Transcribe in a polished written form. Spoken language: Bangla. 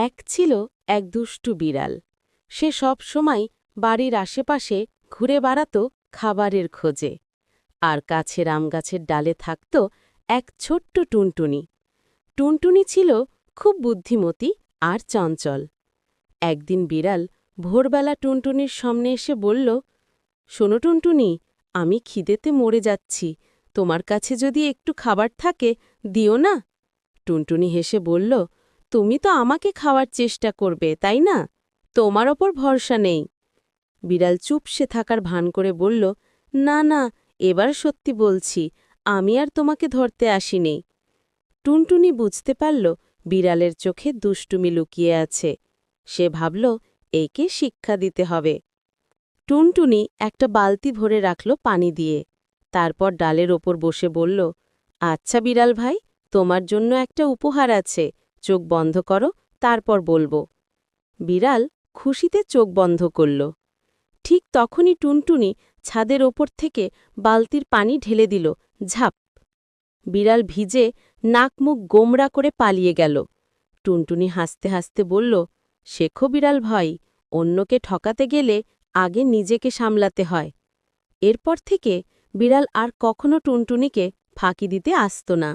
এক ছিল এক দুষ্টু বিড়াল। সে সব সময় বাড়ির আশেপাশে ঘুরে বেড়াত খাবারের খোঁজে। আর কাছের আমগাছের ডালে থাকত এক ছোট্ট টুনটুনি। টুনটুনি ছিল খুব বুদ্ধিমতী আর চঞ্চল। একদিন বিড়াল ভোরবেলা টুনটুনির সামনে এসে বলল, শোনো টুনটুনি, আমি খিদেতে মরে যাচ্ছি, তোমার কাছে যদি একটু খাবার থাকে দিও না। টুনটুনি হেসে বলল, তুমি তো আমাকে খাওয়ার চেষ্টা করবে, তাই না? তোমার ওপর ভরসা নেই। বিড়াল চুপসে থাকার ভান করে বলল, না না, এবার সত্যি বলছি, আমি আর তোমাকে ধরতে আসিনি। টুনটুনি বুঝতে পারল বিড়ালের চোখে দুষ্টুমি লুকিয়ে আছে। সে ভাবল, একে শিক্ষা দিতে হবে। টুনটুনি একটা বালতি ভরে রাখল পানি দিয়ে। তারপর ডালের ওপর বসে বলল, আচ্ছা বিড়াল ভাই, তোমার জন্য একটা উপহার আছে, চোখ বন্ধ করো, তারপর বলবো। বিড়াল খুশিতে চোখ বন্ধ করল। ঠিক তখনই টুনটুনি ছাদের ওপর থেকে বালতির পানি ঢেলে দিল, ঝাপ। বিড়াল ভিজে নাক মুখ গোমড়া করে পালিয়ে গেল। টুনটুনি হাসতে হাসতে বলল, শেখো বিড়াল ভাই, অন্যকে ঠকাতে গেলে আগে নিজেকে সামলাতে হয়। এরপর থেকে বিড়াল আর কখনো টুনটুনিকে ফাঁকি দিতে আসত না।